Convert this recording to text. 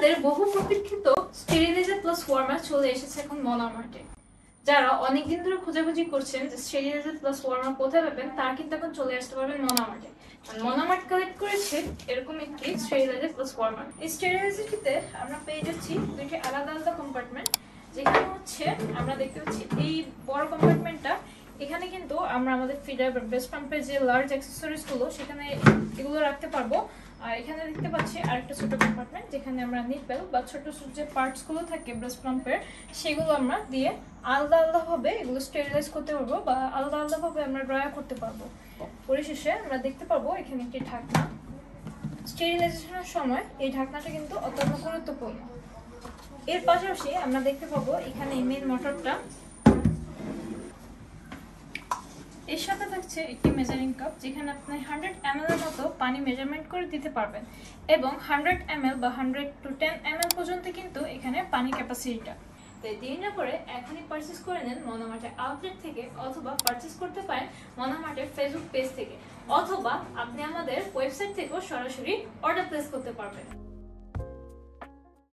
আমাদের বহু প্রতীক্ষিত স্টেরিলাইজার প্লাস ওয়ার্মার চলে এসেছে এখন মনামার্টে। যারা অনেকদিন ধরে খোঁজাখুঁজি করছেন যে স্টেরিলাইজার প্লাস ওয়ার্মার কোথায় পাবেন, তারা কিন্তু এখন চলে আসতে পারবেন মনামার্টে। মনামার্ট কালেক্ট করেছে এরকম একটি স্টেরিলাইজার প্লাস ওয়ার্মার। এই স্টেরিলাইজারটিতে আমরা পেয়ে যাচ্ছি দুইটি আলাদা আলাদা কম্পার্টমেন্ট, যেখানে হচ্ছে আমরা দেখতে পাচ্ছি এই বড় কম্পার্টমেন্টটা, এখানে কিন্তু আমরা আমাদের ফিডার ব্রেস্ট পাম্পের যে লার্জ অ্যাক্সেসরিজ গুলো সেখানে এগুলো রাখতে পারবো। আর এখানে দেখতে পাচ্ছি আরেকটা ছোট কম্পার্টমেন্ট, যেখানে আমরা নিপেল বা ছোট ছোট যে পার্টস গুলো থাকে ব্রেস্ট পাম্পের, সেগুলো আমরা দিয়ে আলাদা আলাদা ভাবে এগুলো স্টেরিলাইজ করতে পারবো বা আলাদা আলাদা ভাবে আমরা ড্রাই করতে পারবো। পরিশেষে আমরা দেখতে পারবো এখানে একটি ঢাকনা। স্টেরিলাইজেশনের সময় এই ঢাকনাটা কিন্তু অত্যন্ত গুরুত্বপূর্ণ। এর পাশাপাশি আমরা দেখতে পাবো এখানে মেইন মোটরটা, এর সাথে থাকছে একটি মেজারিং কাপ, যেখানে আপনি 100 ml এর মতো পানি মেজারমেন্ট করে দিতে পারবেন এবং 100 ml বা 100 to 10 ml পর্যন্ত কিন্তু এখানে পানি ক্যাপাসিটিটা। তাই দেরি না করে এখনই পারচেজ করে নেন মনামার্টের আউটলেট থেকে, অথবা পারচেজ করতে পারেন মনামার্টের ফেসবুক পেজ থেকে, অথবা আপনি আমাদের ওয়েবসাইট থেকেও সরাসরি অর্ডার প্লেস করতে পারবেন।